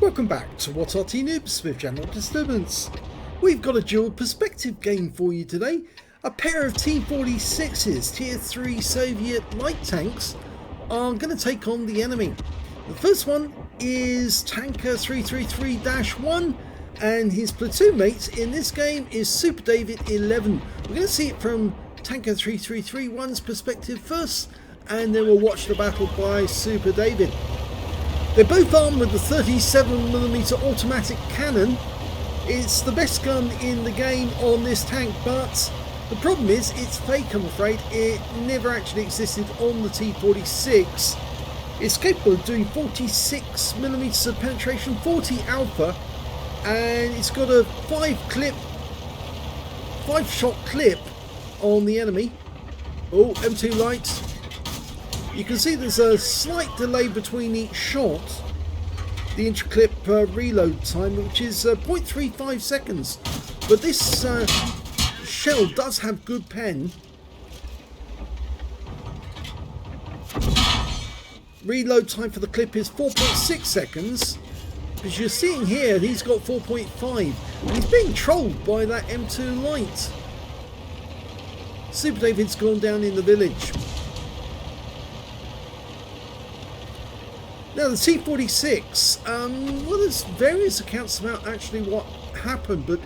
Welcome back to What Arty Noobs with General Disturbance. We've got a dual perspective game for you today. A pair of T-46s, Tier 3 Soviet light tanks, are going to take on the enemy. The first one is Tanker 333-1 and his platoon mate in this game is Super David 11. We're going to see it from Tanker 333-1's perspective first, and then we'll watch the battle by Super David. They're both armed with the 37mm automatic cannon. It's the best gun in the game on this tank, but the problem is it's fake, I'm afraid. It never actually existed on the T-46. It's capable of doing 46mm of penetration, 40 alpha, and it's got a 5-shot clip on the enemy. Oh, M2 light. You can see there's a slight delay between each shot. The intra-clip reload time, which is 0.35 seconds. But this shell does have good pen. Reload time for the clip is 4.6 seconds. As you're seeing here, he's got 4.5. And he's being trolled by that M2 light. Super David's gone down in the village. Now the T-46, well, there's various accounts about actually what happened, but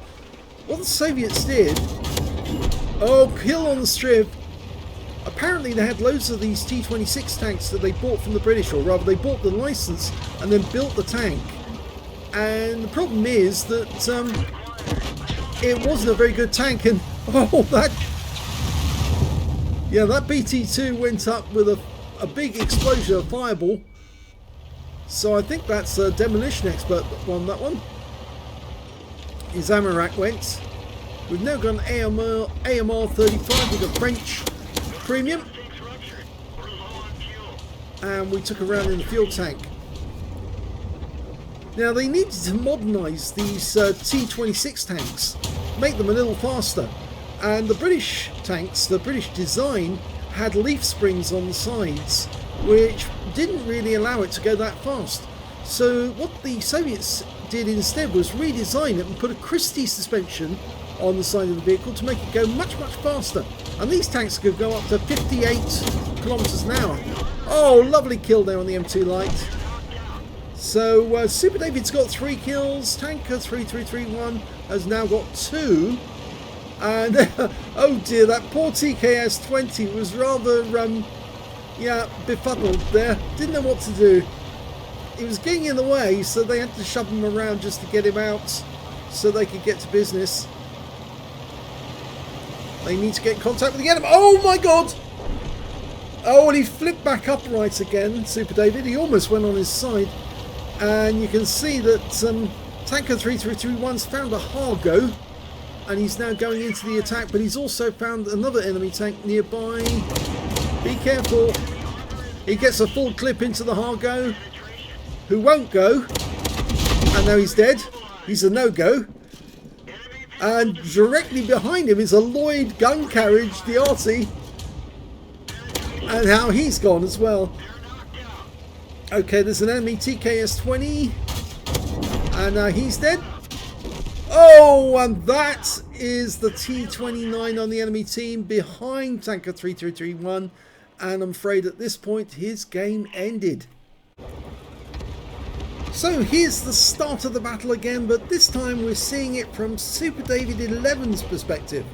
what the Soviets did, oh, kill on the strip. Apparently they had loads of these T-26 tanks that they bought from the British, or rather they bought the license and then built the tank. And the problem is that it wasn't a very good tank, and oh, that BT-2 went up with a big explosion, a fireball. So I think that's a demolition expert that won that one. His ammo rack went. We've now got an AMR 35 with a French premium. And we took a round in the fuel tank. Now they needed to modernise these T-26 tanks, make them a little faster. And the British tanks, the British design, had leaf springs on the sides, which didn't really allow it to go that fast. So what the Soviets did instead was redesign it and put a Christie suspension on the side of the vehicle to make it go much faster. And these tanks could go up to 58 kilometers an hour. Oh, lovely kill there on the M2 light. So Super David's got 3 kills. Tanker 3331 has now got 2. And oh dear, that poor TKS-20 was rather befuddled there. Didn't know what to do. He was getting in the way, so they had to shove him around just to get him out so they could get to business. They need to get in contact with the enemy. Oh my god! Oh, and he flipped back upright again, Super David. He almost went on his side. And you can see that Tanker 3331's found a Hargo, and he's now going into the attack, but he's also found another enemy tank nearby. Be careful. He gets a full clip into the Hargo, who won't go. And now he's dead. He's a no-go. And directly behind him is a Lloyd gun carriage, the Arty. And how he's gone as well. Okay, there's an enemy TKS-20. And he's dead. Oh, and that is the T-29 on the enemy team behind Tanker 3331. And I'm afraid at this point his game ended. So here's the start of the battle again, but this time we're seeing it from Super David 11's perspective.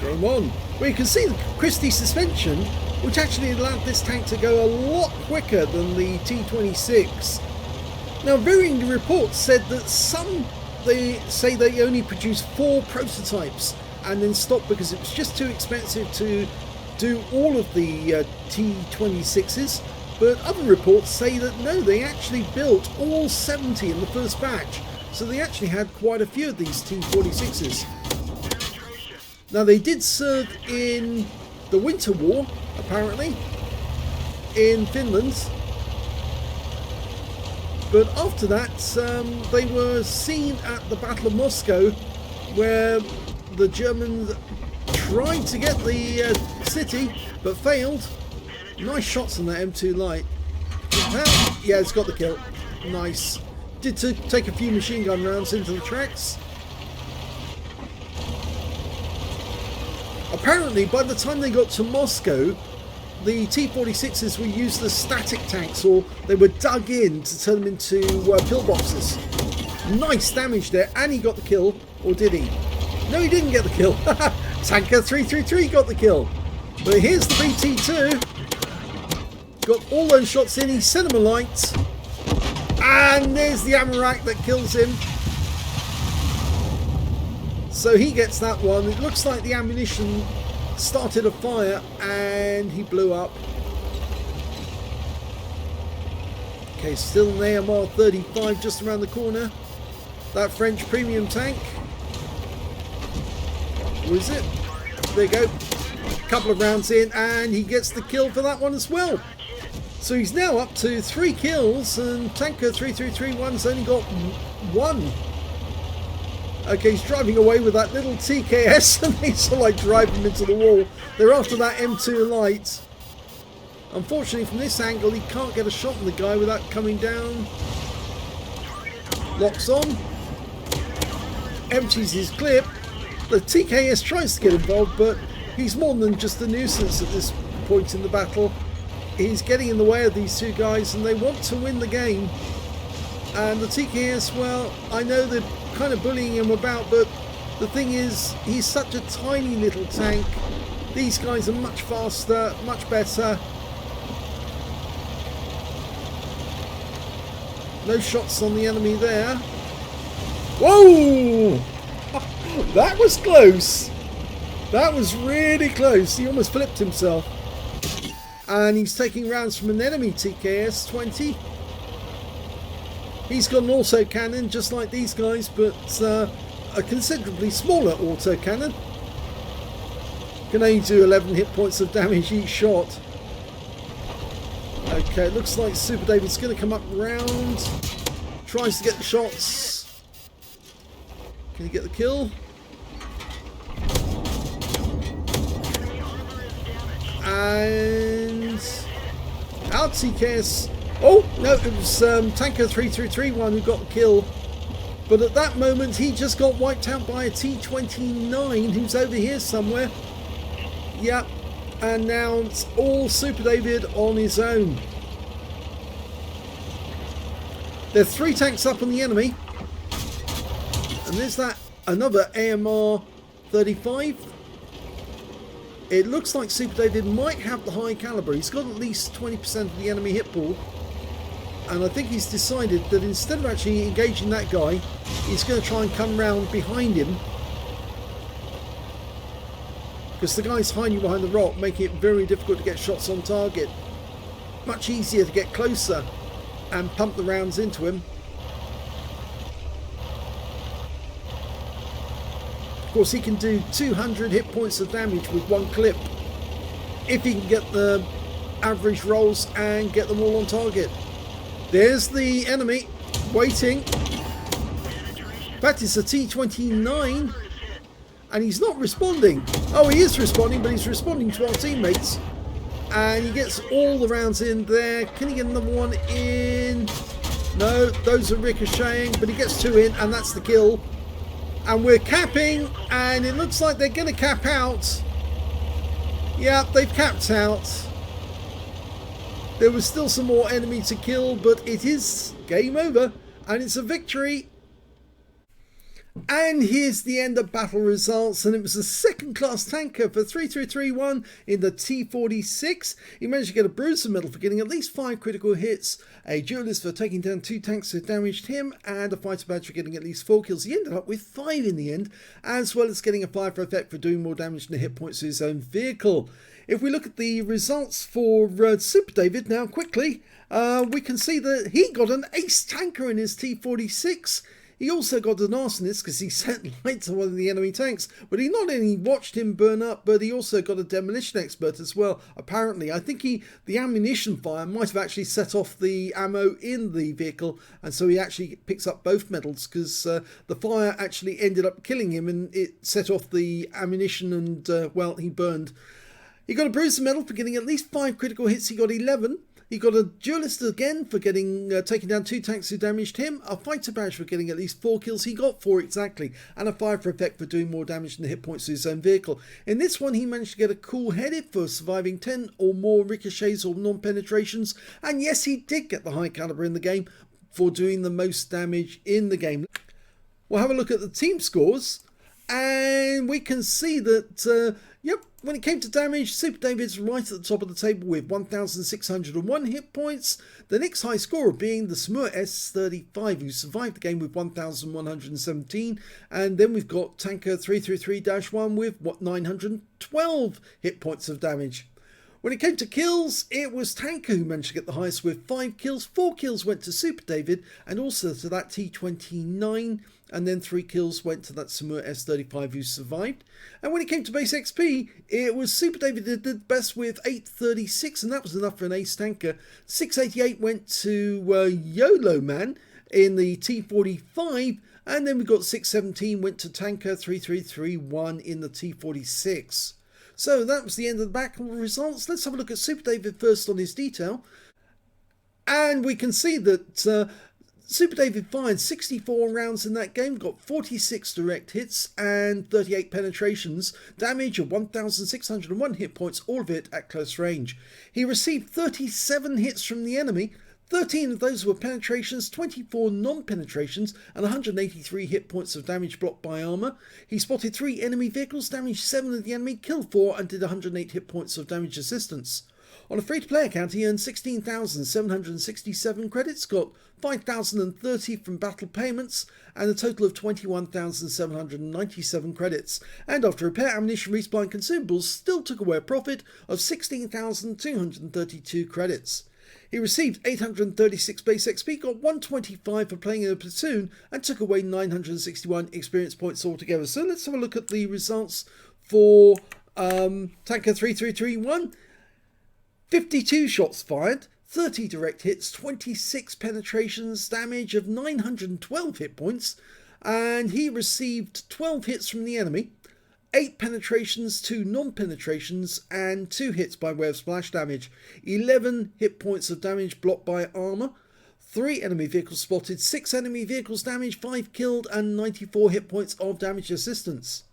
Game on. Well, you can see the Christie suspension, which actually allowed this tank to go a lot quicker than the T-26. Now, varying reports said that they say they only produced 4 prototypes and then stopped because it was just too expensive to do all of the T-26s. But other reports say that no, they actually built all 70 in the first batch. So they actually had quite a few of these T-46s. Now, they did serve in the Winter War, apparently, in Finland. But after that, they were seen at the Battle of Moscow, where the Germans tried to get the city, but failed. Nice shots on that M2 light. Yeah, it's got the kill. Nice. Did take a few machine gun rounds into the tracks. Apparently, by the time they got to Moscow, the T-46s were used as static tanks, or they were dug in to turn them into pillboxes. Nice damage there, and he got the kill, or did he? No, he didn't get the kill. Tanker 333 got the kill. But here's the BT2. Got all those shots in, he sent him a light. And there's the ammo rack that kills him. So he gets that one. It looks like the ammunition started a fire and he blew up. Okay, still an AMR 35 just around the corner. That French premium tank. What is it? There you go. A couple of rounds in and he gets the kill for that one as well. So he's now up to 3 kills and Tanker 3331's only got 1. Okay, he's driving away with that little TKS and they sort of like drive him into the wall. They're after that M2 light. Unfortunately, from this angle, he can't get a shot on the guy without coming down. Locks on. Empties his clip. The TKS tries to get involved, but he's more than just a nuisance at this point in the battle. He's getting in the way of these two guys and they want to win the game. And the TKS, well, I know they're kind of bullying him about, but the thing is, he's such a tiny little tank. These guys are much faster, much better. No shots on the enemy there. Whoa! That was close. That was really close. He almost flipped himself. And he's taking rounds from an enemy TKS 20. He's got an auto cannon just like these guys, but a considerably smaller auto cannon. Can only do 11 hit points of damage each shot. Okay, it looks like Super David's going to come up round. Tries to get the shots. Can he get the kill? And our TKS. Oh no, it was Tanker 3331 who got the kill. But at that moment, he just got wiped out by a T29 who's over here somewhere. Yep, and now it's all Super David on his own. There are 3 tanks up on the enemy. And there's that another AMR 35. It looks like Super David might have the high caliber. He's got at least 20% of the enemy hit pool. And I think he's decided that instead of actually engaging that guy, he's going to try and come round behind him. Because the guy's hiding behind the rock, making it very difficult to get shots on target. Much easier to get closer and pump the rounds into him. Of course, he can do 200 hit points of damage with 1 clip if he can get the average rolls and get them all on target. There's the enemy waiting. In fact, it's a T29 and he's not responding. Oh, he is responding, but he's responding to our teammates. And he gets all the rounds in there. Can he get another one in? No, those are ricocheting, but he gets 2 in and that's the kill. And we're capping, and it looks like they're going to cap out. Yeah, they've capped out. There was still some more enemy to kill, but it is game over, and it's a victory. And here's the end of battle results, and it was a second-class tanker for 3331 in the T-46. He managed to get a bruiser medal for getting at least 5 critical hits, a duelist for taking down 2 tanks that damaged him, and a fighter badge for getting at least 4 kills. He ended up with 5 in the end, as well as getting a 5 for effect for doing more damage than the hit points to his own vehicle. If we look at the results for Super David now quickly, we can see that he got an ace tanker in his T-46. He also got an arsonist because he set light to one of the enemy tanks. But he not only watched him burn up, but he also got a demolition expert as well. Apparently, I think the ammunition fire might have actually set off the ammo in the vehicle. And so he actually picks up both medals because the fire actually ended up killing him and it set off the ammunition and, well, he burned. He got a bruiser medal for getting at least 5 critical hits. He got 11. He got a duelist again for getting taking down 2 tanks who damaged him, a fighter badge for getting at least 4 kills, he got 4 exactly, and a fire for effect for doing more damage than the hit points to his own vehicle. In this one he managed to get a cool headed for surviving 10 or more ricochets or non-penetrations, and yes, he did get the high caliber in the game for doing the most damage in the game. We'll have a look at the team scores, and we can see that yep, when it came to damage, Super David's right at the top of the table with 1,601 hit points. The next high scorer being the Smur S35, who survived the game with 1,117. And then we've got Tanker 333-1 with 912 hit points of damage. When it came to kills, it was Tanker who managed to get the highest with 5 kills. 4 kills went to Super David and also to that T-29. And then 3 kills went to that Smur S35 who survived. And when it came to base XP, it was Super David that did best with 836, and that was enough for an ace tanker. 688 went to YOLO Man in the T45, and then we got 617 went to Tanker 3331 in the T46. So that was the end of the battle results. Let's have a look at Super David first on his detail. And we can see that Super David fired 64 rounds in that game, got 46 direct hits and 38 penetrations, damage of 1,601 hit points, all of it at close range. He received 37 hits from the enemy, 13 of those were penetrations, 24 non-penetrations, and 183 hit points of damage blocked by armor. He spotted 3 enemy vehicles, damaged 7 of the enemy, killed 4, and did 108 hit points of damage assistance. On a free-to-play account, he earned 16,767 credits, got 5,030 from battle payments, and a total of 21,797 credits. And after repair, ammunition, resupply, and consumables, still took away a profit of 16,232 credits. He received 836 base XP, got 125 for playing in a platoon, and took away 961 experience points altogether. So let's have a look at the results for Tanker 3331. 52 shots fired, 30 direct hits, 26 penetrations, damage of 912 hit points, and he received 12 hits from the enemy, 8 penetrations, 2 non-penetrations, and 2 hits by way of splash damage, 11 hit points of damage blocked by armor, 3 enemy vehicles spotted, 6 enemy vehicles damaged, 5 killed, and 94 hit points of damage assistance.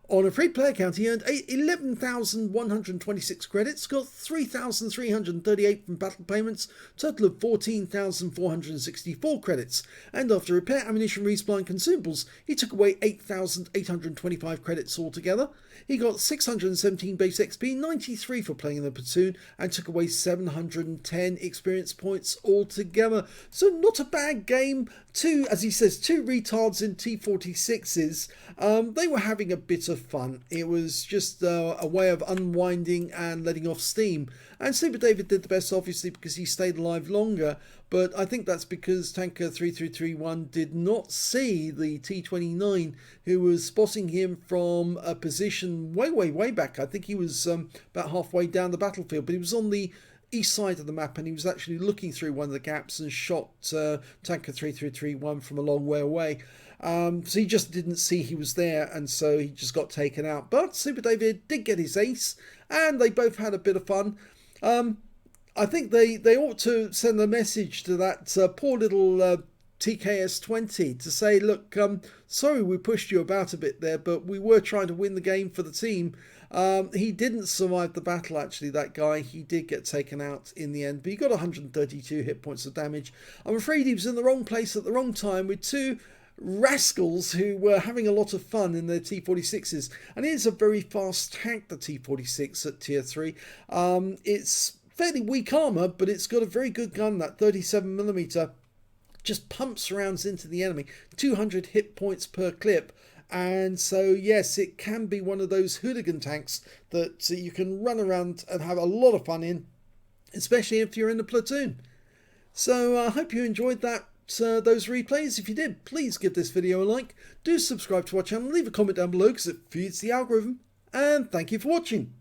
On a free-to-play account, he earned 11,126 credits, got 3,338 from battle payments, total of 14,464 credits, and after repair, ammunition, resupply, and consumables, he took away 8,825 credits altogether. He got 617 base XP, 93 for playing in the platoon, and took away 710 experience points altogether. So not a bad game. As he says, 2 retards in T-46s. They were having a bit of fun. It was just a way of unwinding and letting off steam. And Super David did the best, obviously, because he stayed alive longer. But I think that's because Tanker 3331 did not see the T-29, who was spotting him from a position way back. I think he was about halfway down the battlefield, but he was on the east side of the map, and he was actually looking through one of the gaps and shot Tanker 3331 from a long way away. So he just didn't see he was there, and so he just got taken out. But Super David did get his ace, and they both had a bit of fun. I think they ought to send a message to that poor little TKS-20 to say, look, sorry we pushed you about a bit there, but we were trying to win the game for the team. He didn't survive the battle, actually, that guy. He did get taken out in the end, but he got 132 hit points of damage. I'm afraid he was in the wrong place at the wrong time with 2 rascals who were having a lot of fun in their T-46s. And it is a very fast tank, the T-46 at tier 3. It's fairly weak armor, but it's got a very good gun, that 37mm. Just pumps rounds into the enemy, 200 hit points per clip. And so, yes, it can be one of those hooligan tanks that you can run around and have a lot of fun in, especially if you're in a platoon. So I hope you enjoyed those replays. If you did, please give this video a like. Do subscribe to our channel, leave a comment down below because it feeds the algorithm. And thank you for watching.